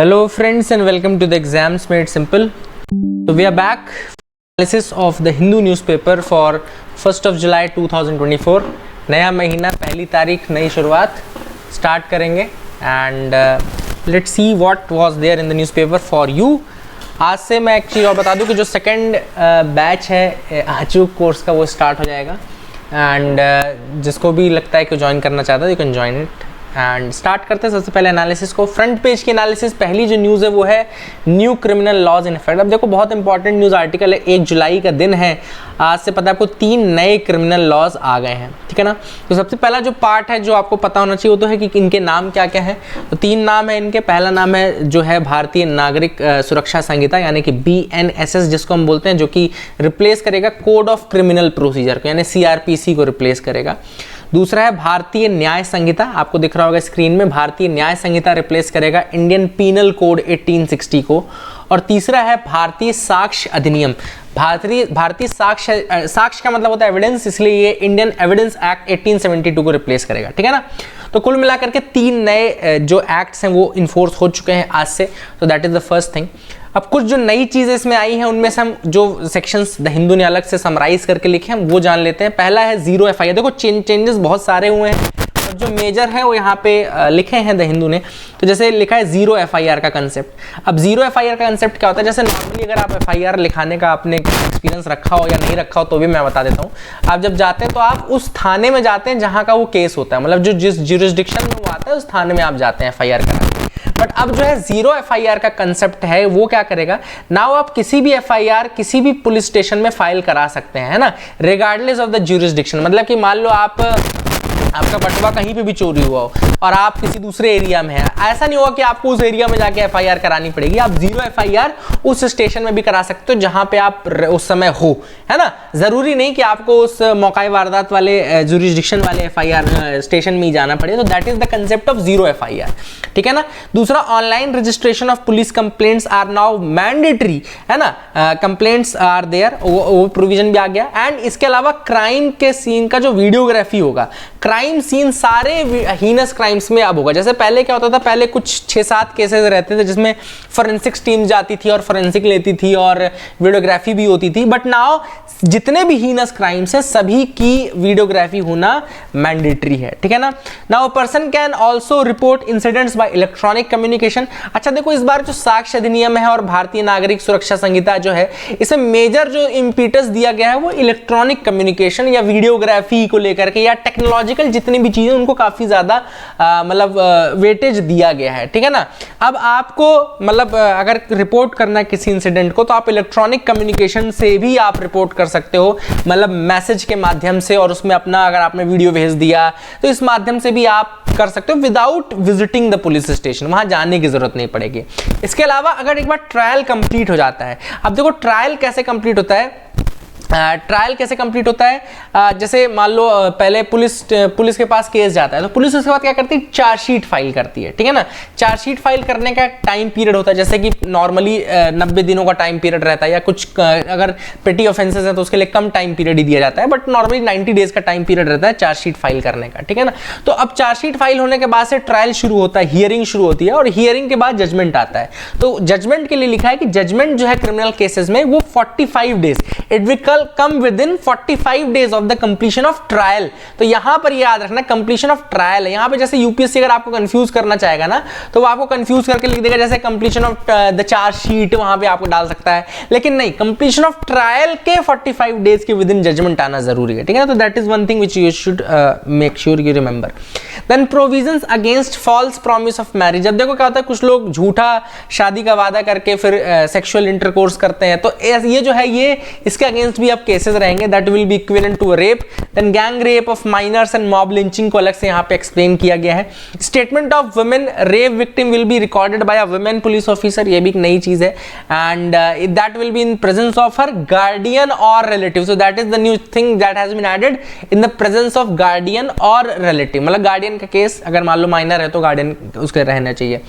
Hello friends and welcome to the Exams Made Simple. So we are back analysis of the Hindu newspaper for 1st of July 2024. नया महीना, पहली तारीख, नई शुरुआत start करेंगे and let's see what was there in the newspaper for you. आज से मैं एक चीज़ और बता दूं कि जो सेकंड बैच है आचूक कोर्स का वो स्टार्ट हो जाएगा एंड जिसको भी लगता है कि ज्वाइन करना चाहता है you can join it. And start करते हैं सबसे पहले एनालिसिस को. फ्रंट पेज की एनालिसिस, पहली जो न्यूज़ है वो है new criminal laws in effect. अब देखो बहुत इंपॉर्टेंट न्यूज़ आर्टिकल है, 1 जुलाई का दिन है. आज से पता है आपको 3 नए क्रिमिनल लॉज आ गए हैं, ठीक है ना. तो सबसे पहला जो पार्ट है जो आपको पता होना चाहिए वो तो है कि इनके नाम क्या क्या है. तो 3 नाम है इनके. पहला नाम है जो है भारतीय नागरिक सुरक्षा संहिता यानी कि BNSS जिसको हम बोलते हैं, जो कि रिप्लेस करेगा कोड ऑफ क्रिमिनल प्रोसीजर को यानी CRPC को रिप्लेस करेगा. दूसरा है भारतीय न्याय संहिता, आपको दिख रहा होगा स्क्रीन में, भारतीय न्याय संहिता रिप्लेस करेगा इंडियन पीनल कोड 1860 को. और तीसरा है भारतीय साक्ष्य अधिनियम. भारतीय साक्ष्य का मतलब होता है एविडेंस, इसलिए ये इंडियन एविडेंस एक्ट 1872 को रिप्लेस करेगा, ठीक है ना. तो कुल मिलाकर के 3 नए जो एक्ट्स हैं वो इन्फोर्स हो चुके हैं आज से. तो that is the first thing. अब कुछ जो नई चीजें इसमें आई हैं उनमें से हम जो सेक्शंस द हिंदू ने अलग से समराइज करके लिखे हैं वो जान लेते हैं. पहला है जीरो FIR. देखो चेंजेस बहुत सारे हुए हैं और जो मेजर है वो यहाँ पे लिखे हैं द हिंदू ने. तो जैसे लिखा है जीरो FIR का कंसेप्ट. अब जीरो FIR का कंसेप्ट क्या होता है, जैसे नॉर्मली अगर आप FIR लिखाने का आपने एक्सपीरियंस रखा हो या नहीं रखा हो तो भी मैं बता देता हूँ. आप जब जाते हैं तो आप उस थाने में जाते हैं जहाँ का वो केस होता है, मतलब जो जिस ज्यूरिसडिक्शन में वो आता है उस थाने में आप जाते हैं FIR कराने. बट अब जो है जीरो FIR का कंसेप्ट है वो क्या करेगा, नाउ आप किसी भी FIR किसी भी पुलिस स्टेशन में फाइल करा सकते हैं, है ना, रिगार्डलेस ऑफ द ज्यूरिसडिक्शन. मतलब कि मान लो आपका बटुआ कहीं पे भी चोरी हुआ हो और आप किसी दूसरे एरिया में हैं, ऐसा नहीं होगा कि आपको उस एरिया में जाके FIR करानी पड़ेगी. आप जीरो FIR उस स्टेशन में भी करा सकते हो जहां पे आप उस समय हो, है ना. जरूरी नहीं कि आपको उस मौका वारदात वाले ज्यूरिसडिक्शन वाले FIR स्टेशन में ही जाना पड़े. तो that is the concept of zero FIR, ठीक है ना. दूसरा, online registration of police complaints are now mandatory, है ना. कंप्लेंट्स आर देयर, वो प्रोविजन भी आ गया. एंड इसके अलावा क्राइम के सीन का जो वीडियोग्राफी होगा, क्राइम सीन सारे हीनस क्राइम्स में अब होगा. जैसे पहले क्या होता था, पहले कुछ 6-7 केसेस रहते थे जिसमें फोरेंसिक्स टीम जाती थी और फोरेंसिक लेती थी और वीडियोग्राफी भी होती थी. बट नाउ जितने भी हीनस क्राइम्स हैं सभी की वीडियोग्राफी होना मैंडेटरी है, ठीक है ना. Now person can also report incidents bye electronic communication. अच्छा देखो, इस बार जो साक्ष्य अधिनियम है और भारतीय नागरिक सुरक्षा संहिता जो है, इसमें मेजर जो इंपीटस दिया गया है वो इलेक्ट्रॉनिक कम्युनिकेशन या वीडियोग्राफी को लेकर के या टेक्नोलॉजिकल जितनी भी चीजें उनको काफी ज्यादा मतलब वेटेज दिया गया है, ठीक है ना. अब आपको मतलब अगर रिपोर्ट करना है किसी इंसिडेंट को तो आप इलेक्ट्रॉनिक कम्युनिकेशन से भी आप रिपोर्ट कर सकते हो, मतलब मैसेज के माध्यम से, और उसमें अपना अगर आपने वीडियो भेज दिया तो इस माध्यम से भी आप कर सकते हो without visiting the police station, वहां जाने की जरूरत नहीं पड़ेगी. इसके अलावा अगर एक बार ट्रायल कंप्लीट हो जाता है, अब देखो ट्रायल कैसे कंप्लीट होता है, ट्रायल कैसे कंप्लीट होता है, जैसे मान लो पहले पुलिस के पास केस जाता है तो पुलिस उसके बाद क्या करती है, चार्जशीट फाइल करती है, ठीक है ना. चार्जशीट फाइल करने का टाइम पीरियड होता है, जैसे कि नॉर्मली 90 दिनों का टाइम पीरियड रहता है, या कुछ अगर पेटी ऑफेंसेस है तो उसके लिए कम टाइम पीरियड ही दिया जाता है, बट नॉर्मली 90 डेज का टाइम पीरियड रहता है चार्जशीट फाइल करने का, ठीक है ना. तो अब चार्जशीट फाइल होने के बाद से ट्रायल शुरू होता है, हियरिंग शुरू होती है और हियरिंग के बाद जजमेंट आता है. तो जजमेंट के लिए लिखा है कि जजमेंट जो है क्रिमिनल केसेस में वो 45 days, it will come with in 45 days of the completion of trial. तो यहां पर याद रखना कंप्लीशन ऑफ ट्रायल है. यहां पे जैसे यूपीएससी अगर आपको कंफ्यूज करना चाहेगा ना तो वो आपको कंफ्यूज करके लिख देगा जैसे कंप्लीशन ऑफ द चार्जशीट, वहां पे आपको डाल सकता है, लेकिन नहीं, कंप्लीशन ऑफ ट्रायल के 45 डेज के विद इन जजमेंट आना जरूरी है, ठीक है ना. तो that is one thing which you should make sure you remember. Then provisions against false promise of marriage. अब देखो क्या होता है, कुछ लोग झूठा शादी का वादा करके फिर सेक्सुअल इंटरकोर्स करते हैं, तो ये जो है ये इसके अगेंस्ट भी अब केसेस रहेंगे, that will be equivalent to rape. Then gang rape of minors and mob lynching को अलग से यहाँ पे एक्सप्लेन किया गया है. Statement of women rape victim will be recorded by a women police officer, ये भी एक नई चीज है. And that will be in presence of her guardian और relative. So that is the new thing that has been added, in the presence of guardian और relative. मतलब guardian का केस अगर मान लो माइनर है तो गार्डियन उसके रहना चाहिए.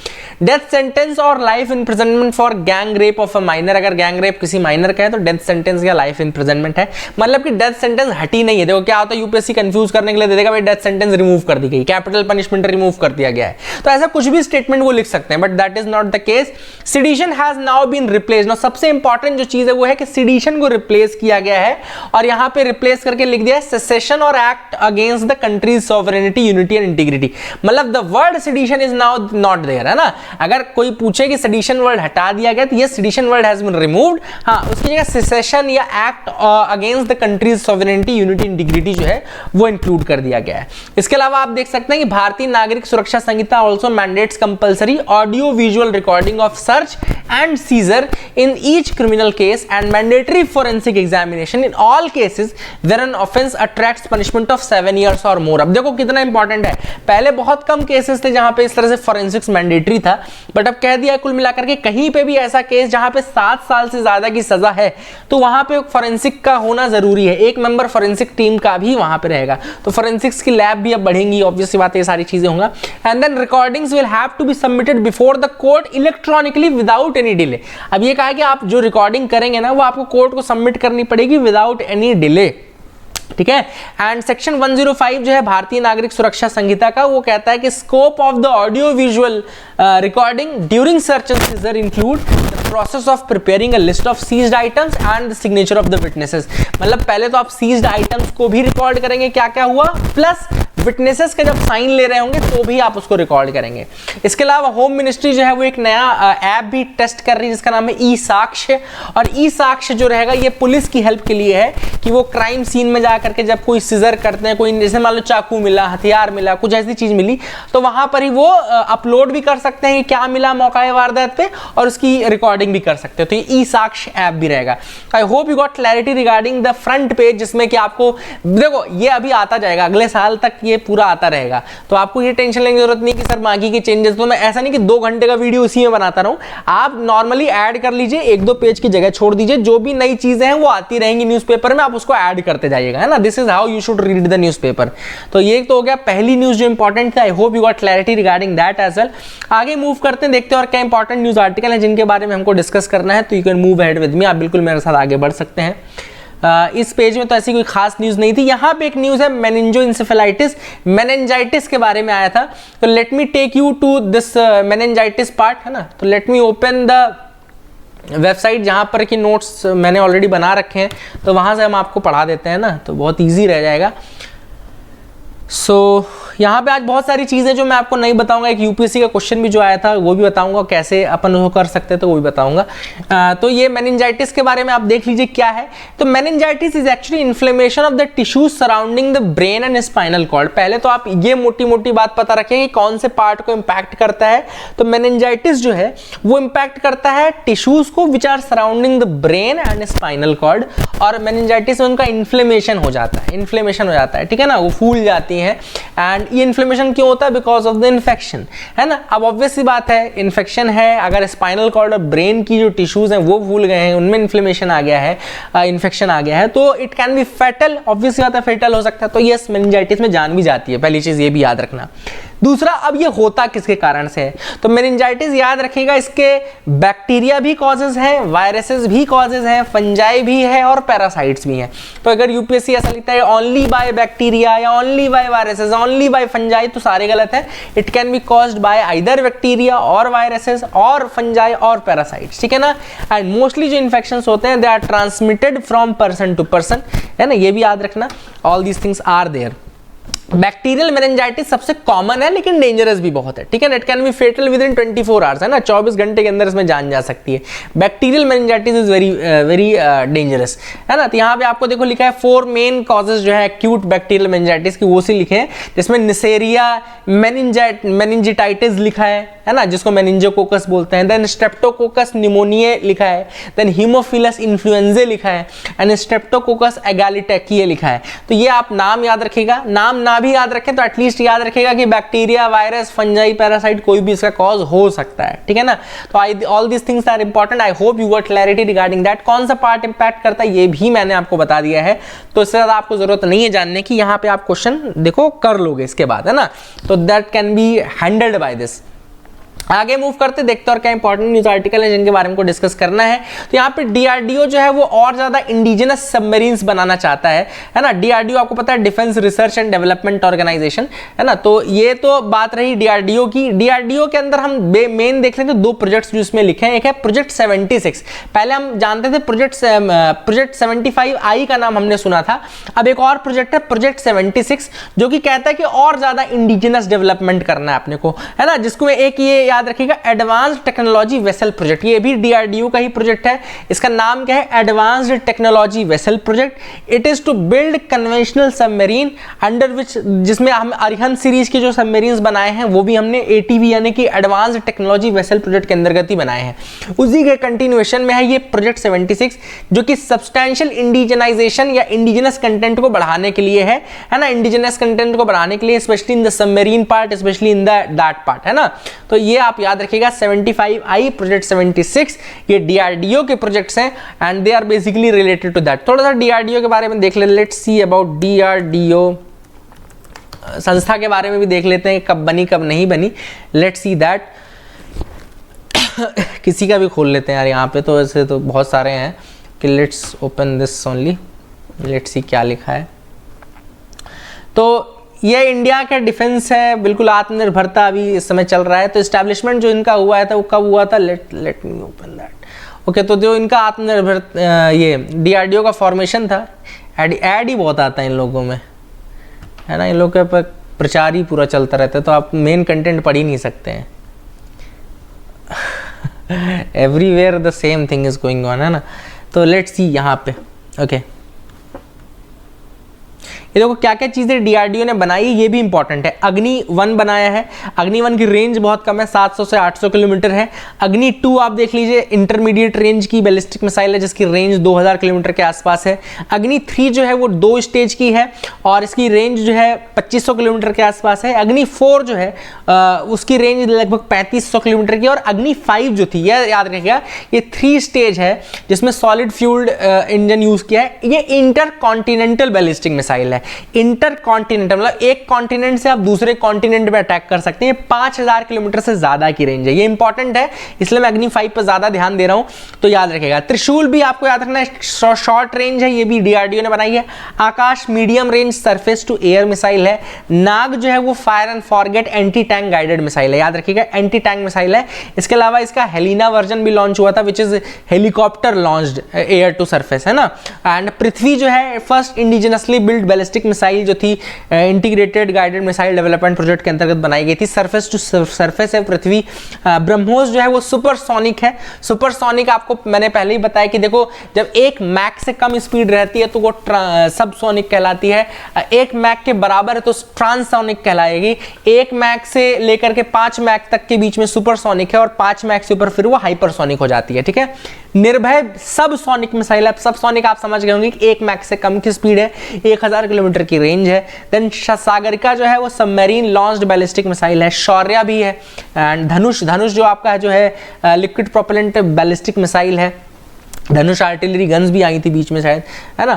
डेथ सेंटेंस और life imprisonment for gang rape of a minor. अगर गैंग रेप किसी माइनर का है तो डेथ सेंटेंस या लाइफ इम्प्रिजनमेंट इम्प्रिजनमेंट है, मतलब कि डेथ सेंटेंस हटी नहीं है। देखो क्या होता है, यूपीएससी कंफ्यूज करने के लिए दे देगा भाई डेथ सेंटेंस रिमूव कर दी गई, कैपिटल पनिशमेंट रिमूव कर दिया गया है, तो ऐसा कुछ भी स्टेटमेंट वो लिख सकते हैं, but that is not the case. Sedition has now been replaced. Now सबसे इंपॉर्टेंट जो चीज है वो है कि सेडिशन को रिप्लेस किया गया है, और यहां पे रिप्लेस करके लिख दिया है सेसेशन और act against the country's sovereignty, unity and integrity. मतलब the word sedition is now not there, है ना। अगर कोई पूछे कि सेडिशन वर्ड हटा दिया गया तो ये sedition word has been removed, हाँ उसकी जगह सेसेशन या act against the country's sovereignty, unity, integrity जो है वो इंक्लूड कर दिया गया है। इसके अलावा आप देख सकते हैं कि Bharatiya Nagarik Suraksha Sanhita also mandates compulsory audio visual recording of search and seizure in each criminal case and mandatory forensic examination in all cases where an offence attracts punishment of 7 years और मोर। अब देखो कितना इंपॉर्टेंट है, पहले बहुत कम केसेस थे जहां पे इस तरह से फोरेंसिक्स मैंडेटरी था, बट अब कह दिया कुल मिलाकर के कहीं पे भी ऐसा केस जहां पे 7 साल से ज्यादा की सजा है तो वहां पे फोरेंसिक का होना जरूरी है, एक मेंबर फोरेंसिक टीम का भी वहां पे रहेगा, तो फोरेंसिक्स की लैब भी अब बढ़ेंगी, ऑब्वियसली बात है, ये सारी चीजें होंगी। And then recordings will have to be submitted before the court electronically without any delay. अब ये कहा है कि आप जो रिकॉर्डिंग करेंगे ना वो आपको कोर्ट को सबमिट करनी पड़ेगी विदाउट एनी डिले, ठीक है। एंड सेक्शन 105 जो है भारतीय नागरिक सुरक्षा संहिता का, वो कहता है कि scope of the audio visual recording during search and seizure include the process of preparing a list of seized items and the signature of the witnesses. मतलब पहले तो आप सीज्ड आइटम्स को भी रिकॉर्ड करेंगे क्या क्या हुआ, प्लस विटनेसेस का जब साइन ले रहे होंगे तो भी आप उसको रिकॉर्ड करेंगे। इसके अलावा होम मिनिस्ट्री जो है वो एक नया ऐप भी टेस्ट कर रही है जिसका नाम है ई साक्ष्य, और ई साक्ष्य जो रहेगा ये पुलिस की हेल्प के लिए है कि वो क्राइम सीन में जा करके जब कोई सीजर करते हैं, कोई जैसे मान लो चाकू मिला, हथियार मिला, कुछ ऐसी चीज मिली, तो वहां पर ही वो अपलोड भी कर सकते हैं कि क्या मिला मौका वारदात पे, और उसकी रिकॉर्डिंग भी कर सकते हो। तो ये ई साक्ष्य ऐप भी रहेगा। आई hope you got clarity regarding the front page, जिसमें कि आपको देखो ये अभी आता जाएगा, अगले साल तक ये पूरा आता रहेगा, तो आपको ये टेंशन लेने की जरूरत नहीं कि सर बाकी के चेंजेस, तो मैं ऐसा नहीं कि 2 घंटे का वीडियो उसी में बनाता रहूं, आप नॉर्मली ऐड कर लीजिए, 1-2 पेज की जगह छोड़ दीजिए, जो भी नई चीजें हैं वो आती रहेंगी न्यूज़पेपर में, आप उसको ऐड करते जाइएगा, है ना। This is how you should read the newspaper. तो ये तो हो गया पहली न्यूज जो इंपॉर्टेंट था। I hope you got clarity regarding that as well. आगे मूव करते हैं, देखते हैं और क्या इंपॉर्टेंट न्यूज आर्टिकल है जिनके बारे में हमको डिस्कस करना है, तो you can move ahead with me, आप बिल्कुल मेरे साथ आगे बढ़ सकते हैं। इस पेज में तो ऐसी कोई खास न्यूज नहीं थी। यहाँ पे एक न्यूज है मेनिंजोइंसेफेलाइटिस, मेनिंजाइटिस के बारे में आया था, तो let me take you to this meningitis part, है ना। तो let me open the website जहाँ पर कि नोट्स मैंने ऑलरेडी बना रखे हैं, तो वहाँ से हम आपको पढ़ा देते हैं ना, तो बहुत ईजी रह जाएगा। सो यहाँ पे आज बहुत सारी चीज़ें जो मैं आपको नहीं बताऊंगा, एक यूपीएससी का क्वेश्चन भी जो आया था वो भी बताऊंगा, कैसे अपन वो कर सकते हैं तो वो भी बताऊंगा। तो ये मेनिंजाइटिस के बारे में आप देख लीजिए क्या है। तो meningitis is actually inflammation of the tissues surrounding the brain and spinal cord. पहले तो आप ये मोटी मोटी बात पता रखें कि कौन से पार्ट को इम्पैक्ट करता है। तो मेनिंजाइटिस जो है वो इम्पैक्ट करता है टिश्यूज को which are surrounding the brain and spinal cord, और मेनिंजाइटिस में उनका इन्फ्लेमेशन हो जाता है, इन्फ्लेमेशन हो जाता है, ठीक है ना, वो फूल जाती है। एंड ये इन्फ्लेमेशन क्यों होता है? बिकॉज ऑफ द इन्फेक्शन, है ना। अब ऑब्वियस सी बात है, इन्फेक्शन है, अगर स्पाइनल कॉर्ड और ब्रेन की जो टिश्यूज हैं वो फूल गए हैं, उनमें इन्फ्लेमेशन आ गया है, इन्फेक्शन आ गया है, तो it can be fatal, obvious सी बात है फेटल हो सकता है। तो यस, मेनिंजाइटिस में जान भी जाती है, पहली चीज ये भी याद रखना। दूसरा, अब ये होता किसके कारण से है? तो मेनिंजाइटिस याद रखिएगा, इसके बैक्टीरिया भी कॉजेज हैं, वायरसेस भी कॉजेज हैं, फंजाई भी है और पैरासाइट्स भी हैं। तो अगर यूपीएससी ऐसा लिखता है ओनली बाय बैक्टीरिया या only by viruses, only by fungi, तो सारे गलत है। It can be caused by either bacteria और वायरसेस और फंजाई और पैरासाइट्स, ठीक है ना। एंड मोस्टली जो इन्फेक्शंस होते हैं they are transmitted from person to person, है ना, ये भी याद रखना। All these things are there. Bacterial meningitis सबसे कॉमन है लेकिन डेंजरस भी बहुत है, ठीक है ना। It can be fatal within 24 hours, है ना, 24 घंटे के अंदर इसमें जान जा सकती है। Bacterial meningitis is very dangerous, है ना। तो यहाँ पे आपको देखो लिखा है 4 मेन कॉजेज जो है एक्यूट बैक्टीरियल मेनिंजाइटिस की, वो सी लिखे हैं, जिसमें निसेरिया मेनिंजिटाइटिस लिखा है ना, जिसको मेनिंजोकोकस बोलते हैं। देन स्ट्रेप्टोकोकस निमोनिया लिखा है, देन हीमोफिलस इन्फ्लुएंजा लिखा है, एंड स्ट्रेप्टोकोकस एगालिटेकिया लिखा है। तो ये आप नाम याद रखिएगा, नाम ना भी याद रखें तो एटलीस्ट याद रखेगा कि बैक्टीरिया, वायरस, फंजाई, पैरासाइट कोई भी इसका कॉज हो सकता है, ठीक है ना। तो all this things are important. I hope you got clarity regarding that. कौन सा पार्ट इंपैक्ट करता है ये भी मैंने आपको बता दिया है, तो इससे ज्यादा आपको जरूरत नहीं है जानने की। यहाँ पे आप क्वेश्चन देखो कर लोगे इसके बाद, है ना, तो that can be handled by this. आगे मूव करते देखते और क्या इंपॉर्टेंट न्यूज आर्टिकल है जिनके बारे में को डिस्कस करना है। तो यहाँ पे डीआरडीओ जो है वो और ज्यादा इंडिजिनस सबमरीन्स बनाना चाहता है ना। डीआरडीओ आपको पता है defence research and development organisation है ना। तो ये तो बात रही डीआरडीओ की। डीआरडीओ के अंदर हम मेन देख लेते हैं 2 प्रोजेक्ट्स जो इसमें लिखे हैं। एक है प्रोजेक्ट 76, पहले हम जानते थे प्रोजेक्ट 75I का नाम हमने सुना था। अब एक और प्रोजेक्ट है प्रोजेक्ट 76 जो कि कहता है कि और ज्यादा इंडिजिनस डेवलपमेंट करना है अपने को, है ना। जिसको एक ये याद रखिएगा एडवांस्ड टेक्नोलॉजी वेसल प्रोजेक्ट, ये भी डीआरडीओ का ही प्रोजेक्ट है। इसका नाम क्या है? Advanced technology vessel project. It is to build conventional submarine under which, जिसमें हम अरिहंत सीरीज के जो सबमरीन्स बनाए हैं वो भी हमने एटीवी यानी कि एडवांस्ड टेक्नोलॉजी वेसल प्रोजेक्ट के अंतर्गत ही बनाए हैं। उसी के कंटिन्यूएशन में है ये प्रोजेक्ट 76 जो कि सब्सटैंशियल इंडिजनाइजेशन या इंडिजिनस कंटेंट को बढ़ाने के लिए है ना। इंडिजिनस कंटेंट को बढ़ाने के लिए specially in the submarine part, specially in the that part, है ना। तो ये आप याद रखिएगा 75I प्रोजेक्ट 76 ये डीआरडीओ के प्रोजेक्ट्स हैं and they are basically related to that. थोड़ा सा डीआरडीओ के बारे में देख लेते, लेट्स सी अबाउट डीआरडीओ संस्था के बारे में भी देख लेते हैं, कब बनी कब नहीं बनी। लेट्स सी दैट किसी का भी खोल लेते हैं यार, यहाँ पे तो ऐसे तो बहुत सारे हैं कि let's open this only, let's see क्या लिखा है। तो ये इंडिया का डिफेंस है, बिल्कुल आत्मनिर्भरता अभी इस समय चल रहा है। तो एस्टैब्लिशमेंट जो इनका हुआ है था वो कब हुआ था? Late me open that. Okay, तो जो इनका आत्मनिर्भर ये डीआरडीओ का फॉर्मेशन था, ऐड ही बहुत आता है इन लोगों में, है ना। इन लोगों के पर प्रचार ही पूरा चलता रहता है तो आप मेन कंटेंट पढ़ ही नहीं सकते हैं। Everywhere the same thing is going on, है ना। तो लेट्स सी यहाँ पे। ओके, ये देखो क्या क्या चीजें डीआरडीओ ने बनाई, ये भी इंपॉर्टेंट है। अग्नि 1 बनाया है। अग्नि 1 की रेंज बहुत कम है, 700 से 800 किलोमीटर है। अग्नि 2 आप देख लीजिए, इंटरमीडिएट रेंज की बैलिस्टिक मिसाइल है जिसकी रेंज 2000 किलोमीटर के आसपास है। अग्नि 3 जो है वो 2 स्टेज की है और इसकी रेंज जो है 2500 किलोमीटर के आसपास है। अग्नि 4 जो है उसकी रेंज लगभग 3500 किलोमीटर की। और अग्नि 5 जो थी, यह याद रखिएगा, ये 3 स्टेज है जिसमें सॉलिड फ्यूल्ड इंजन यूज किया है। ये इंटर कॉन्टिनेंटल बैलिस्टिक मिसाइल है। इंटर कॉन्टिनेंटल मतलब एक कॉन्टिनेंट से आप दूसरे कॉन्टिनेंट पे अटैक कर सकते हैं। 5000 किलोमीटर से ज्यादा की रेंज है। ये इंपॉर्टेंट है, इसलिए मैं अग्नि 5 पर ज्यादा ध्यान दे रहा हूं, तो याद रखेगा। त्रिशूल भी आपको याद रखना है, शॉर्ट रेंज है, ये भी डीआरडीओ ने बनाई है। Akash medium range surface to air missile है। नाग जो है वो fire and forget anti tank guided missile है, याद रखिएगा, एंटी टैंक मिसाइल है। इसके अलावा इसका हेलिना वर्जन भी लॉन्च हुआ था which is helicopter launched air to surface, है ना। एंड पृथ्वी जो है first indigenously build ballistic missile जो थी integrated guided missile development project के अंतर्गत बनाई गई थी। सरफेस टू सरफेस है पृथ्वी। ब्रह्मोस जो है वो सुपरसोनिक है। सुपरसोनिक आपको मैंने पहले ही बताया कि देखो जब 1 मैक से कम स्पीड रहती है तो वो सबसोनिक कहलाती है। 1 मैक के बराबर है तो ट्रांससोनिक कहलाएगी। 1 मैक से लेकर के 5 मैक तक के बीच में सुपरसोनिक है और 5 मैक से ऊपर फिर वो हाइपरसोनिक हो जाती है, ठीक है। निर्भय सबसोनिक मिसाइल है। सबसोनिक आप समझ गए होंगे कि 1 मैक से कम की स्पीड है, 1000 किलोमीटर की रेंज है। देन सागरिका जो है वो सबमरीन लॉन्च्ड बैलिस्टिक मिसाइल है। शौर्य भी है। एंड धनुष जो आपका जो है लिक्विड प्रोपेलेंट बैलिस्टिक मिसाइल है। धनुष आर्टिलरी गन्स भी आई थी बीच में शायद, है ना।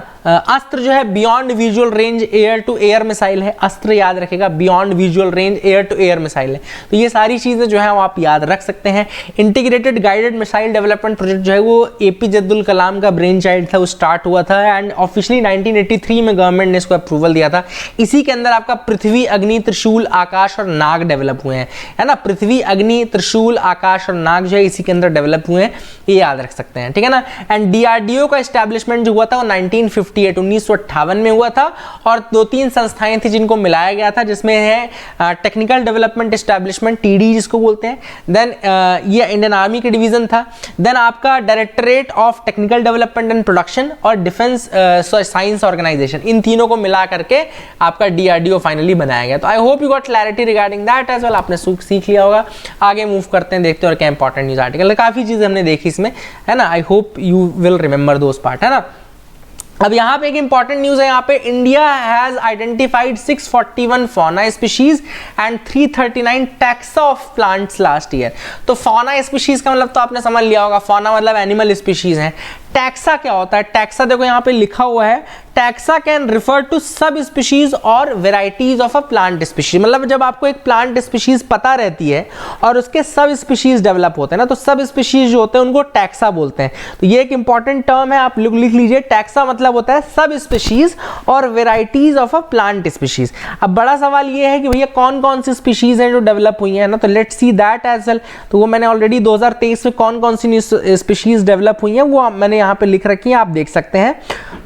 अस्त्र जो है beyond visual range air to air missile है। अस्त्र याद रखेगा, beyond visual range air to air missile है। तो ये सारी चीजें जो है वो आप याद रख सकते हैं। Integrated guided missile development project जो है वो एपीजे अब्दुल कलाम का ब्रेन चाइल्ड था, वो स्टार्ट हुआ था एंड ऑफिशियली 1983 में गवर्नमेंट ने इसको अप्रूवल दिया था। इसी के अंदर आपका पृथ्वी, अग्नि, त्रिशूल, आकाश और नाग डेवलप हुए हैं, है ना। पृथ्वी, अग्नि, त्रिशूल, आकाश और नाग जो है इसी के अंदर डेवलप हुए हैं, ये याद रख सकते हैं, ठीक है ना। एंड डीआरडीओ का एस्टैब्लिशमेंट जो हुआ था वो 1958 में हुआ था और 2-3 संस्थाएं थी जिनको मिलाया गया था, जिसमें है टेक्निकल डेवलपमेंट एस्टैब्लिशमेंट, टीडी जिसको बोलते हैं। देन ये इंडियन आर्मी के डिवीजन था। देन आपका directorate of technical development and production और डिफेंस साइंस ऑर्गेनाइजेशन, इन तीनों को मिला करके आपका डीआरडीओ फाइनली बनाया गया। तो I hope you got clarity regarding that as well. आपने सीख लिया होगा। आगे मूव करते हैं, देखते हैं और क्या इंपॉर्टेंट न्यूज आर्टिकल, काफी चीजें हमने देखी इसमें, है ना। आई hope you will remember those part, है ना। अब यहाँ पे एक इंपॉर्टेंट न्यूज है। यहाँ पे India has identified 641 fauna species and 339 taxa of plants last year. तो फौना स्पीशीज का मतलब तो आपने समझ लिया होगा, फौना मतलब एनिमल स्पीशीज है। टैक्सा क्या होता है? टैक्सा देखो यहाँ पे लिखा हुआ है, टैक्सा कैन रिफर टू सब स्पीशीज और varieties of a plant species, मतलब जब आपको एक प्लांट स्पीशीज पता रहती है और उसके सब स्पीशीज डेवलप होते हैं ना, तो सब स्पीशीज जो होते हैं उनको टैक्सा बोलते हैं। तो ये एक इंपॉर्टेंट टर्म है, आप लिख लीजिए, टैक्सा मतलब होता है सब स्पीशीज और varieties of a plant species. अब बड़ा सवाल ये है कि भैया कौन कौन सी स्पीशीज हैं जो डेवलप हुई है ना, तो let's see that as well. तो वो मैंने ऑलरेडी 2023 में कौन कौन सी स्पीशीज डेवलप हुई हैं वो मैंने यहाँ पे लिख रखी है, आप देख सकते हैं।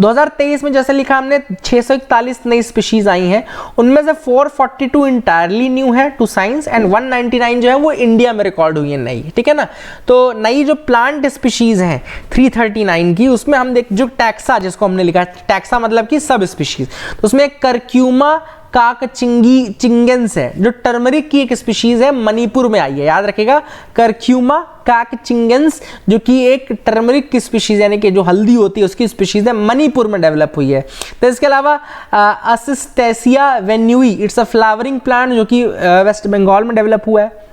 2023 में जैसे लिखा हमने 641 नई स्पीशीज आई हैं, उनमें से 442 इंटायरली न्यू है टू साइंस एंड 199 जो है वो इंडिया में रिकॉर्ड हुई है नई, ठीक है ना। तो नई जो प्लांट स्पीशीज हैं 339 की, उसमें हम देख जो टैक्सा जिसको हमने लिखा, टैक्सा मतलब कि सब स्पीशीज, तो उसमें करक्यूमा काकचिंगेंस है जो टर्मरिक की एक स्पीशीज है, मणिपुर में आई है, याद रखिएगा, करक्यूमा काकचिंगेंस जो कि एक टर्मरिक की स्पीशीज यानी कि जो हल्दी होती है उसकी स्पीशीज है, मणिपुर में डेवलप हुई है। तो इसके अलावा असिस्टेसिया वेन्यूई, इट्स अ फ्लावरिंग प्लांट जो कि वेस्ट बंगाल में डेवलप हुआ है,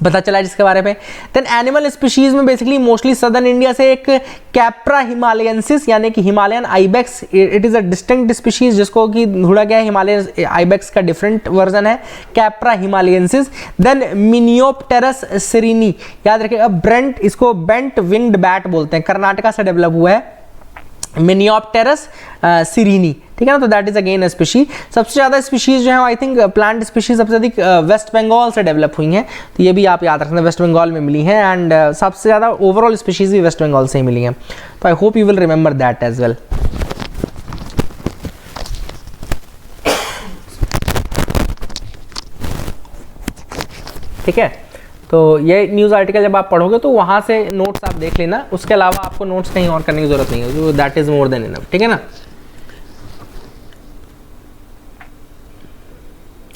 पता चला जिसके बारे में। देन एनिमल स्पीशीज में बेसिकली मोस्टली सदर्न इंडिया से एक कैप्रा हिमालयंसिस यानी कि Himalayan ibex, it is a distinct species जिसको कि ढूंढा गया है, हिमालयन आइबेक्स का डिफरेंट वर्जन है कैप्रा हिमालयंसिस। देन मिनियोप्टेरस सिरिनी, याद रखिएगा, ब्रेंट, इसको बेंट विंग्ड बैट बोलते हैं, कर्नाटका से डेवलप हुआ है मिनियोप्टेरस सिरिनी, ठीक है ना। तो दैट इज अगेन स्पीशीज। सबसे ज्यादा स्पीशीज जो है आई थिंक प्लांट स्पीशीज सबसे अधिक वेस्ट बंगाल से डेवलप हुई हैं, तो ये भी आप याद रखना, वेस्ट बंगाल में मिली हैं एंड सबसे ज्यादा ओवरऑल स्पीशीज भी वेस्ट बंगाल से ही मिली हैं। तो I hope you will remember that as well. ठीक है, तो ये न्यूज़ आर्टिकल जब आप पढ़ोगे तो वहाँ से नोट्स आप देख लेना, उसके अलावा आपको नोट्स कहीं और करने की जरूरत नहीं है, that is more than enough, ठीक है ना।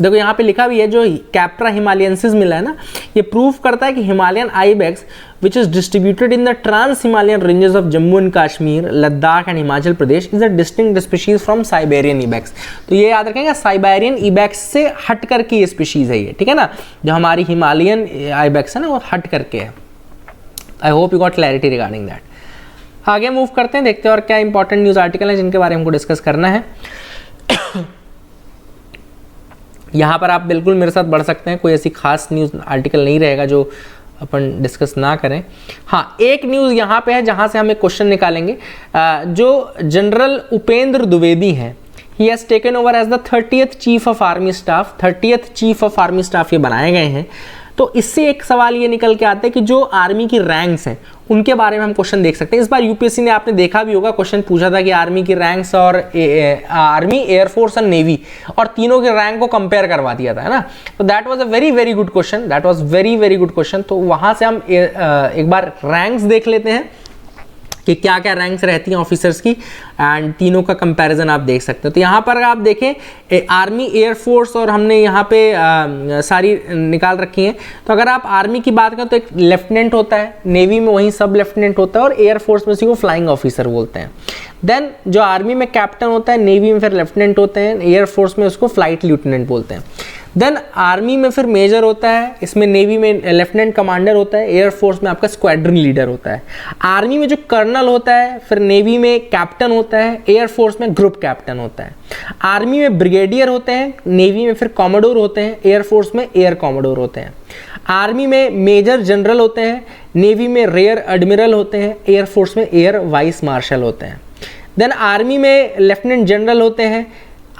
देखो यहाँ पे लिखा भी है, जो कैप्रा हिमालयंसिस मिला है ना, ये प्रूफ करता है कि Himalayan ibex which is distributed in the trans Himalayan ranges of Jammu and Kashmir, Ladakh and Himachal Pradesh is a distinct species from Siberian ibex. तो ये याद रखेंगे, साइबेरियन इबेक्स से हट करके ये स्पीशीज है ये, ठीक है ना, जो हमारी हिमालयन आइबेक्स है ना वो हट करके है। I hope you got clarity regarding that. आगे मूव करते हैं, देखते हैं और क्या इंपॉर्टेंट न्यूज़ आर्टिकल है जिनके बारे में हमको डिस्कस करना है। यहाँ पर आप बिल्कुल मेरे साथ बढ़ सकते हैं, कोई ऐसी खास न्यूज़ आर्टिकल नहीं रहेगा जो अपन डिस्कस ना करें। हाँ, एक न्यूज़ यहाँ पे है जहाँ से हम एक क्वेश्चन निकालेंगे। जो जनरल उपेंद्र द्विवेदी हैं, he has taken over as the 30th chief of army staff, 30th chief of army staff ये बनाए गए हैं। तो इससे एक सवाल ये निकल के आता है कि जो आर्मी की रैंक्स हैं उनके बारे में हम क्वेश्चन देख सकते हैं। इस बार यूपीएससी ने, आपने देखा भी होगा, क्वेश्चन पूछा था कि आर्मी की रैंक्स और आर्मी, एयरफोर्स और नेवी, और तीनों के रैंक को कंपेयर करवा दिया था, है ना। तो that was a very very good question, that was very very good question. तो वहाँ से हम एक बार रैंक्स देख लेते हैं कि क्या क्या रैंक्स रहती हैं ऑफिसर्स की, एंड तीनों का कंपैरिजन आप देख सकते हो। तो यहाँ पर आप देखें आर्मी, एयरफोर्स और हमने यहाँ पे सारी निकाल रखी हैं। तो अगर आप आर्मी की बात करें तो एक लेफ्टिनेंट होता है, नेवी में वहीं सब लेफ्टिनेंट होता है, और एयरफोर्स में उसी को फ्लाइंग ऑफिसर बोलते हैं। देन जो आर्मी में कैप्टन होता है, नेवी में फिर लेफ्टिनेंट होते हैं, एयरफोर्स में उसको फ्लाइट लेफ्टिनेंट बोलते हैं। देन आर्मी में फिर मेजर होता है, इसमें नेवी में लेफ्टिनेंट कमांडर होता है, एयरफोर्स में आपका स्क्वाड्रन लीडर होता है। आर्मी में जो कर्नल होता है, फिर नेवी में कैप्टन होता है, एयरफोर्स में ग्रुप कैप्टन होता है। आर्मी में ब्रिगेडियर होते हैं, नेवी में फिर कॉमोडोर होते हैं, एयरफोर्स में एयर कॉमोडोर होते हैं। आर्मी में मेजर जनरल होते हैं, नेवी में रेयर एडमिरल होते हैं, एयरफोर्स में एयर वाइस मार्शल होते हैं। देन आर्मी में लेफ्टिनेंट जनरल होते हैं,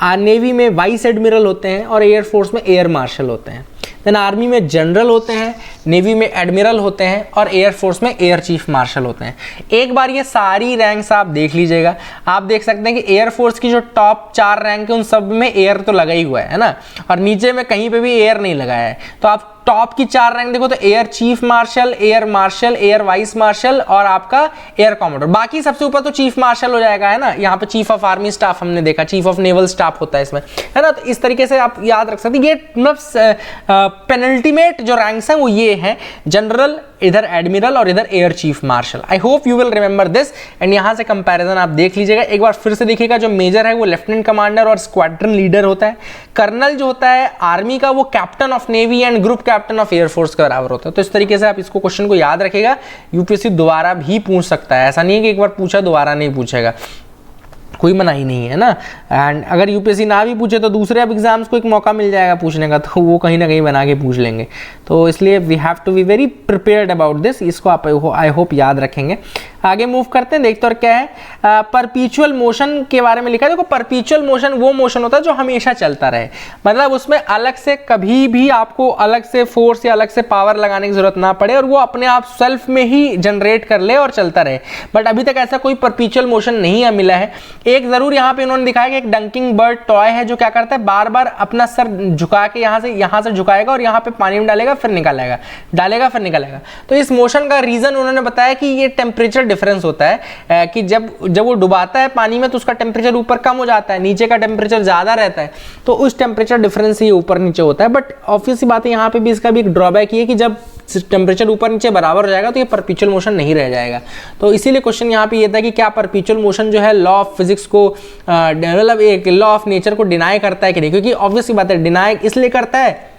नेवी में वाइस एडमिरल होते हैं, और एयरफोर्स में एयर मार्शल होते हैं। देन आर्मी में जनरल होते हैं, नेवी में एडमिरल होते हैं, और एयरफोर्स में एयर चीफ मार्शल होते हैं। एक बार ये सारी रैंक्स आप देख लीजिएगा, आप देख सकते हैं कि एयरफोर्स की जो टॉप 4 रैंक है उन सब में एयर तो लगा ही हुआ है ना, और नीचे में कहीं पे भी एयर नहीं लगाया है। तो आप टॉप की 4 रैंक देखो तो air chief marshal, air vice marshal और आपका एयर कॉमोडोर। बाकी सबसे ऊपर तो चीफ मार्शल हो जाएगा, है ना। यहाँ पे चीफ ऑफ आर्मी स्टाफ हमने देखा, चीफ ऑफ नेवल स्टाफ होता है इसमें, है ना। तो इस तरीके से आप याद रख सकते हैं। ये मतलब पेनल्टीमेट जो रैंक्स हैं वो ये हैं, जनरल, इधर एडमिरल और इधर air chief marshal. I hope you will remember this, and यहाँ से कंपैरिजन आप देख लीजिएगा। एक बार फिर से देखिएगा, जो मेजर है वो लेफ्टिनेंट कमांडर और स्क्वाड्रन लीडर होता है। कर्नल जो होता है आर्मी का वो captain of navy and group captain of air force के बराबर होता है। तो इस तरीके से आप इसको क्वेश्चन को याद रखिएगा, यूपीएससी दोबारा भी पूछ सकता है, ऐसा नहीं है कि एक बार पूछा दोबारा नहीं पूछेगा। कोई मनाही नहीं है ना। एंड अगर यूपीएससी ना भी पूछे तो दूसरे अब एग्जाम्स को एक मौका मिल जाएगा पूछने का, तो वो कहीं ना कहीं बना के पूछ लेंगे। तो इसलिए we have to be very prepared about this, इसको आप आई होप याद रखेंगे। आगे मूव करते हैं, देखते और क्या है। परपीचुअल मोशन के बारे में लिखा है। देखो परपीचुअल मोशन वो मोशन होता है जो हमेशा चलता रहे, मतलब उसमें अलग से कभी भी आपको अलग से फोर्स या अलग से पावर लगाने की जरूरत ना पड़े और वो अपने आप सेल्फ में ही जनरेट कर ले और चलता रहे। बट अभी तक ऐसा कोई परपीचुअल मोशन नहीं मिला है। एक जरूर यहाँ पे इन्होंने दिखाया कि एक डंकिंग बर्ड टॉय है जो क्या करता है, बार बार अपना सर झुका के यहाँ से झुकाएगा और यहाँ पे पानी में डालेगा फिर निकालेगा, डालेगा फिर निकालेगा। तो इस मोशन का रीजन उन्होंने बताया कि ये टेम्परेचर डिफरेंस होता है कि जब वो डुबाता है पानी में तो उसका टेम्परेचर ऊपर कम हो जाता है, नीचे का टेम्परेचर ज्यादा रहता है, तो उस टेम्परेचर डिफरेंस से ये ऊपर नीचे होता है। बट ऑब्वियस सी बात है यहाँ पे भी इसका भी एक ड्रॉबैक ये है कि जब टेम्परेचर ऊपर नीचे बराबर हो जाएगा तो ये परपीचुअल मोशन नहीं रह जाएगा। तो इसीलिए क्वेश्चन यहाँ पे ये था कि क्या परपीचुअल मोशन जो है लॉ ऑफ फिजिक्स को मतलब एक लॉ ऑफ नेचर को डिनाई करता है कि नहीं, क्योंकि ऑब्वियस सी बात है डिनाई इसलिए करता है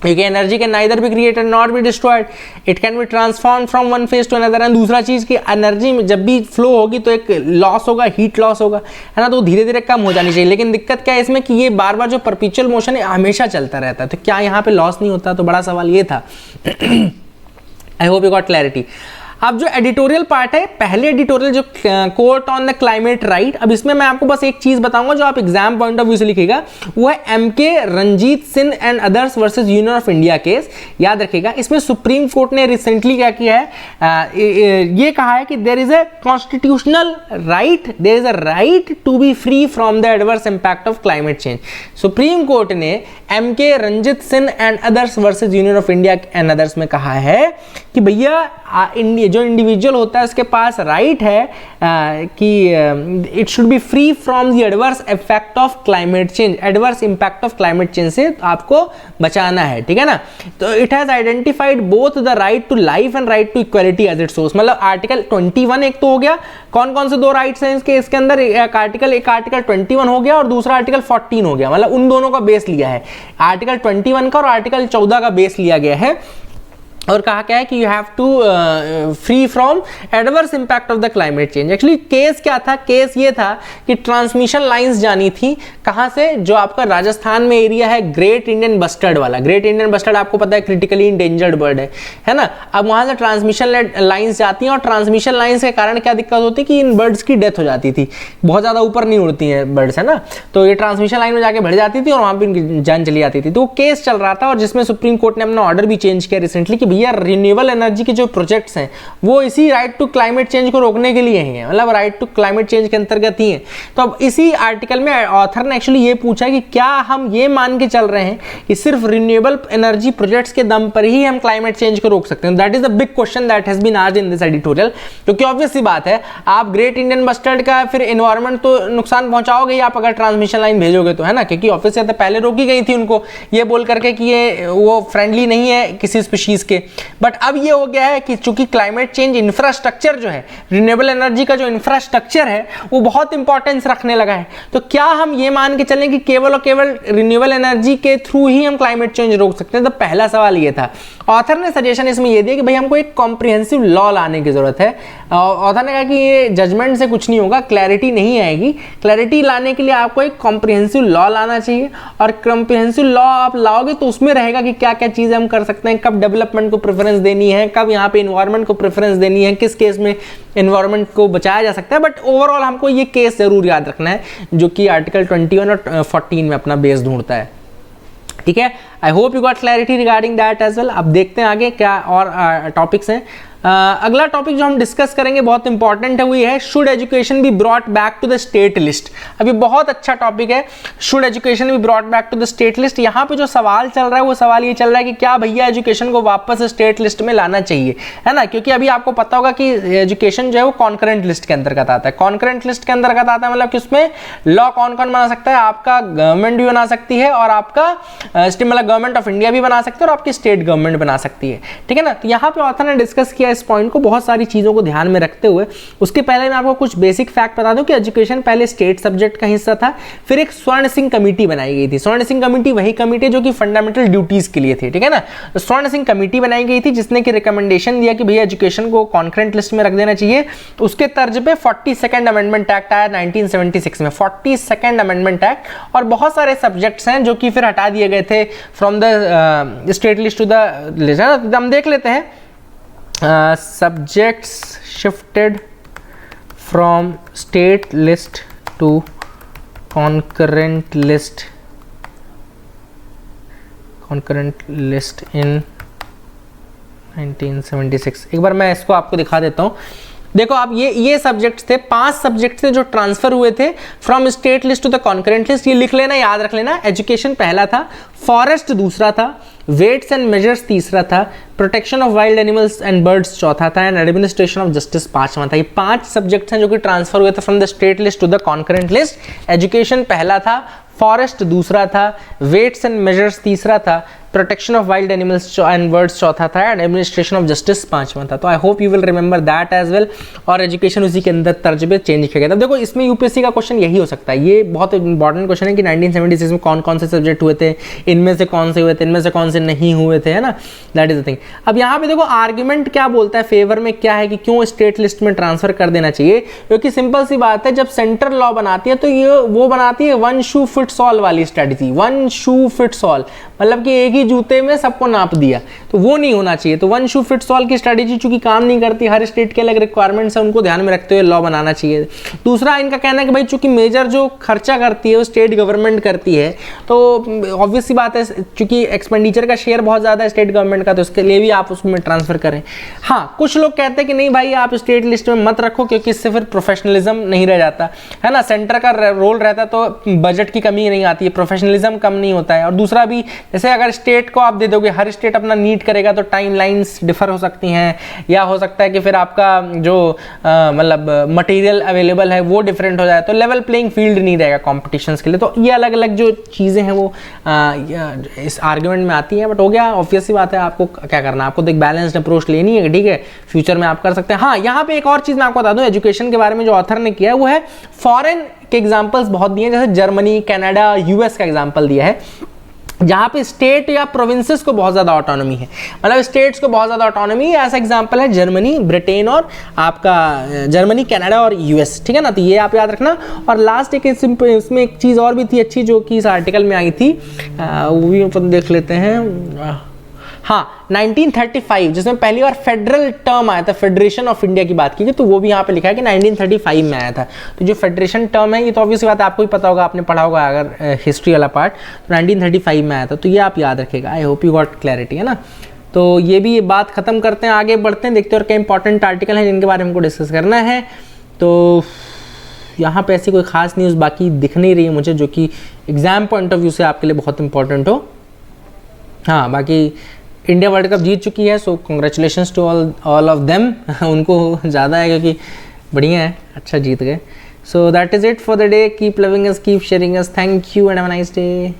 क्योंकि energy can neither be created not be destroyed, it can be transform from one phase two another. And दूसरा चीज कि एनर्जी जब भी फ्लो होगी तो एक लॉस होगा, हीट लॉस होगा, है ना, तो धीरे धीरे कम हो जानी चाहिए। लेकिन दिक्कत क्या है इसमें कि ये बार बार जो परपीचुअल मोशन है हमेशा चलता रहता है, तो क्या यहाँ पे लॉस नहीं होता? तो बड़ा सवाल ये था। I hope you got clarity. अब जो एडिटोरियल पार्ट है, पहले एडिटोरियल जो court on the climate right, अब इसमें मैं आपको बस एक चीज बताऊंगा जो आप एग्जाम पॉइंट ऑफ व्यू से लिखिएगा, वो है M K Ranjit Singh and others versus union of India case. याद रखिएगा, इसमें सुप्रीम कोर्ट ने रिसेंटली क्या किया है, ये कहा है कि there is a constitutional right, there is a right to be free from the adverse impact of climate change. Supreme court ने MK Ranjit Singh and others versus union of India and others में कहा है कि भैया जो इंडिविजुअल होता है उसके पास राइट है कि it should be free from the adverse effect of climate change, adverse impact of climate change से आपको बचाना है, ठीक है ना। तो it has identified both the right to life and right to equality as its source. मतलब article 21 एक तो हो गया, कौन कौन से दो राइट्स हैं इसके अंदर, एक आर्टिकल 21 हो गया और दूसरा आर्टिकल 14 हो गया, मतलब उन दोनों का बेस लिया है, आर्टिकल 21 का और आर्टिकल 14 का बेस लिया गया है। और कहा क्या है कि you have to free from adverse impact of the climate change. Actually case क्या था, केस ये था कि ट्रांसमिशन लाइंस जानी थी कहाँ से, जो आपका राजस्थान में एरिया है ग्रेट इंडियन बस्टर्ड वाला। ग्रेट इंडियन बस्टर्ड आपको पता है क्रिटिकली इंडेंजर्ड बर्ड है ना। अब वहां से ट्रांसमिशन लाइंस जाती हैं और ट्रांसमिशन लाइंस के कारण क्या दिक्कत होती है कि इन बर्ड्स की डेथ हो जाती थी, बहुत ज्यादा ऊपर नहीं उड़ती हैं बर्ड्स, है ना, तो ये ट्रांसमिशन लाइन में जाके बढ़ जाती थी और वहां पर इनकी जान चली जाती थी। तो वो केस चल रहा था और जिसमें सुप्रीम कोर्ट ने अपना ऑर्डर भी चेंज किया रिसेंटली कि भैया रिन्यूएबल एनर्जी के जो प्रोजेक्ट्स हैं वो इसी राइट टू क्लाइमेट चेंज को रोकने के लिए ही हैं, मतलब राइट टू क्लाइमेट चेंज के अंतर्गत ही हैं। तो अब इसी आर्टिकल में ऑथर ने एक्चुअली ये पूछा कि क्या हम ये मान के चल रहे हैं कि सिर्फ रिन्यूएबल एनर्जी प्रोजेक्ट्स के दम पर ही हम क्लाइमेट चेंज को रोक सकते हैं? That is the big question that has been asked in this editorial. क्योंकि ऑब्वियस सी बात है, आप ग्रेट इंडियन बस्टर्ड का फिर एनवायरमेंट तो नुकसान पहुंचाओगे आप अगर ट्रांसमिशन लाइन भेजोगे तो, है ना, क्योंकि ऑब्वियस से पहले रोकी गई थी उनको ये बोल करके कि ये वो फ्रेंडली नहीं है किसी स्पीशीज के। बट अब ये हो गया है कि चूंकि क्लाइमेट चेंज इंफ्रास्ट्रक्चर जो है, रिन्यूएबल एनर्जी का जो इंफ्रास्ट्रक्चर है वो बहुत इंपॉर्टेंस रखने लगा है। तो क्या हम ये मान के चलें कि केवल और केवल रिन्यूएबल एनर्जी के थ्रू ही हम क्लाइमेट चेंज रोक सकते हैं? तो पहला सवाल ये था। ऑथर ने सजेशन इसमें ये दिया कि भाई हमको एक कॉम्प्रिहेंसिव लॉ लाने की जरूरत है। ऑथर ने कहा कि ये जजमेंट से कुछ नहीं होगा, क्लैरिटी नहीं आएगी, क्लैरिटी लाने के लिए आपको एक कॉम्प्रिहेंसिव लॉ लाना चाहिए। और कॉम्प्रिहेंसिव लॉ आप लाओगे तो उसमें रहेगा कि क्या क्या चीजें हम कर सकते हैं, कब डेवलपमेंट को प्रेफरेंस देनी है, कब यहाँ पे एनवायरनमेंट को प्रेफरेंस देनी है, किस केस में एनवायरनमेंट को बचाया जा सकता है। बट ओवरऑल हमको ये केस जरूर याद रखना है जो कि आर्टिकल 21 और 14 में अपना बेस ढूंढता है, ठीक है। I hope you got clarity regarding that as well. अब देखते हैं आगे क्या और टॉपिक्स हैं। अगला टॉपिक जो हम डिस्कस करेंगे बहुत इंपॉर्टेंट है, वो ये है should education be brought back to the state list. अभी बहुत अच्छा टॉपिक है, should education be brought back to the state list. यहाँ पे जो सवाल चल रहा है वो सवाल ये चल रहा है कि क्या भैया एजुकेशन को वापस स्टेट लिस्ट में लाना चाहिए, है ना। क्योंकि अभी आपको पता होगा कि एजुकेशन जो है वो कॉन्करेंट लिस्ट के अंतर्गत आता है। कॉन्करेंट लिस्ट के अंतर्गत आता है मतलब कि उसमें लॉ कौन कौन बना सकता है, आपका गवर्नमेंट भी बना सकती है और आपका मतलब गवर्नमेंट ऑफ इंडिया भी बना सकती है और आपकी स्टेट गवर्नमेंट बना सकती है, ठीक है ना। तो यहाँ पे ऑथर ने डिस्कस किया इस पॉइंट को बहुत सारी चीज़ों को ध्यान में रखते हुए। उसके पहले मैं आपको कुछ बेसिक फैक्ट बता दूं कि एजुकेशन पहले स्टेट सब्जेक्ट का हिस्सा था, फिर एक स्वर्ण सिंह कमेटी बनाई गई थी। स्वर्ण सिंह कमेटी वही कमेटी जो कि फंडामेंटल ड्यूटीज के लिए थी, ठीक है ना। तो स्वर्ण सिंह कमेटी बनाई गई थी जिसने कि रिकमेंडेशन दिया कि भैया एजुकेशन को कॉन्करेंट लिस्ट में रख देना चाहिए। तो उसके तर्ज पे 42nd अमेंडमेंट एक्ट आया 1976 में, 42nd अमेंडमेंट एक्ट। और बहुत सारे सब्जेक्ट्स हैं जो कि फिर हटा दिए गए थे from the state list to the list, है ना। हम देख लेते हैं subjects shifted from state list to concurrent list in 1976। एक बार मैं इसको आपको दिखा देता हूँ। देखो आप ये सब्जेक्ट्स थे, 5 सब्जेक्ट थे जो ट्रांसफर हुए थे from state list to the concurrent list. ये लिख लेना, याद रख लेना। एजुकेशन पहला था, फॉरेस्ट दूसरा था, वेट्स एंड मेजर्स तीसरा था, protection of wild animals and birds चौथा था, एंड एडमिनिस्ट्रेशन ऑफ जस्टिस पांचवा था। ये 5 सब्जेक्ट्स हैं जो कि ट्रांसफर हुए थे from the state list to the concurrent list. Education पहला था, फॉरेस्ट दूसरा था, वेट्स एंड मेजर्स तीसरा था, protection of wild animals and birds चौथा था, एंड एडमिनिस्ट्रेशन ऑफ जस्टिस पांचवा था। तो I hope you will remember that as well. और एजुकेशन उसी के अंदर तर्ज पे चेंज किया गया था। देखो इसमें यूपीएससी का क्वेश्चन यही हो सकता है, ये बहुत इंपॉर्टेंट क्वेश्चन है कि 1976 में कौन कौन से सब्जेक्ट हुए थे, इनमें से कौन से हुए थे, इनमें से कौन से नहीं हुए थे, है ना। That is the thing. अब यहाँ पे देखो आर्ग्यूमेंट क्या बोलता है फेवर में, क्या है कि क्यों स्टेट लिस्ट में ट्रांसफर कर देना चाहिए। क्योंकि सिंपल सी बात है, जब सेंट्रल लॉ बनाती है तो ये वो बनाती है वन शू फिट्स ऑल वाली strategy. One shoe fits all मतलब कि एक ही जूते में सबको नाप दिया, तो वो नहीं होना चाहिए। तो वन शू फिट्स ऑल की स्ट्रेटजी चूंकि काम नहीं करती, हर स्टेट के अलग रिक्वायरमेंट्स है, उनको ध्यान में रखते हुए लॉ बनाना चाहिए। दूसरा इनका कहना है कि भाई चूंकि मेजर जो खर्चा करती है वो स्टेट गवर्नमेंट करती है, तो ऑब्वियस सी बात है चूंकि एक्सपेंडिचर का शेयर बहुत ज्यादा है स्टेट गवर्नमेंट का, तो उसके लिए भी आप उसमें ट्रांसफर करें। हाँ, कुछ लोग कहते हैं कि नहीं भाई आप स्टेट लिस्ट में मत रखो क्योंकि इससे फिर प्रोफेशनलिज्म नहीं रह जाता, है ना। सेंटर का रोल रहता तो बजट की कमी नहीं आती है, प्रोफेशनलिज्म कम नहीं होता है। और दूसरा भी जैसे अगर स्टेट को आप दे दोगे, हर स्टेट अपना नीड करेगा तो टाइम लाइंस डिफर हो सकती हैं, या हो सकता है कि फिर आपका जो मतलब मटेरियल अवेलेबल है वो डिफरेंट हो जाए, तो लेवल प्लेइंग फील्ड नहीं रहेगा कॉम्पिटिशन्स के लिए। तो ये अलग अलग जो चीज़ें हैं वो इस आर्ग्यूमेंट में आती हैं। बट हो गया, ऑब्वियस सी बात है, आपको क्या करना है, आपको तो एक बैलेंस्ड अप्रोच लेनी है, ठीक है। फ्यूचर में आप कर सकते हैं। हाँ, यहाँ पे एक और चीज़ मैं आपको बता दूँ एजुकेशन के बारे में जो ऑथर ने किया है वो है फॉरेन के एग्जाम्पल्स बहुत दिए हैं, जैसे जर्मनी, कनाडा, यूएस का एग्जाम्पल दिया है, जहाँ पे स्टेट या प्रोविंसेस को बहुत ज़्यादा ऑटोनॉमी है, मतलब स्टेट्स को बहुत ज़्यादा ऑटोनॉमी है। ऐसा एग्जांपल है जर्मनी, ब्रिटेन और आपका जर्मनी, कनाडा और यूएस, ठीक है ना। तो ये आप याद रखना। और लास्ट एक इसमें एक चीज़ और भी थी अच्छी जो कि इस आर्टिकल में आई थी, वो भी अपन देख लेते हैं। हाँ, 1935 जिसमें पहली बार फेडरल टर्म आया था, फेडरेशन ऑफ इंडिया की बात की गई, तो वो भी यहाँ पे लिखा है कि 1935 में आया था। तो जो फेडरेशन टर्म है ये तो ऑब्वियस बात है, आपको भी पता होगा, आपने पढ़ा होगा अगर हिस्ट्री वाला पार्ट, तो 1935 में आया था। तो ये आप याद रखिएगा। आई होप यू गॉट क्लैरिटी, है ना। तो ये भी बात खत्म करते हैं, आगे बढ़ते हैं, देखते हैं और क्या इंपॉर्टेंट आर्टिकल हैं जिनके बारे में हमको डिस्कस करना है। तो यहाँ पे ऐसी कोई खास न्यूज़ बाकी दिख नहीं रही है मुझे जो कि एग्जाम पॉइंट ऑफ व्यू से आपके लिए बहुत इंपॉर्टेंट हो। हाँ, बाकी इंडिया वर्ल्ड कप जीत चुकी है, so congratulations to all of them. उनको ज़्यादा है क्योंकि बढ़िया है, अच्छा जीत गए। So that is it for the day. Keep loving us, keep sharing us. Thank you and have a nice day.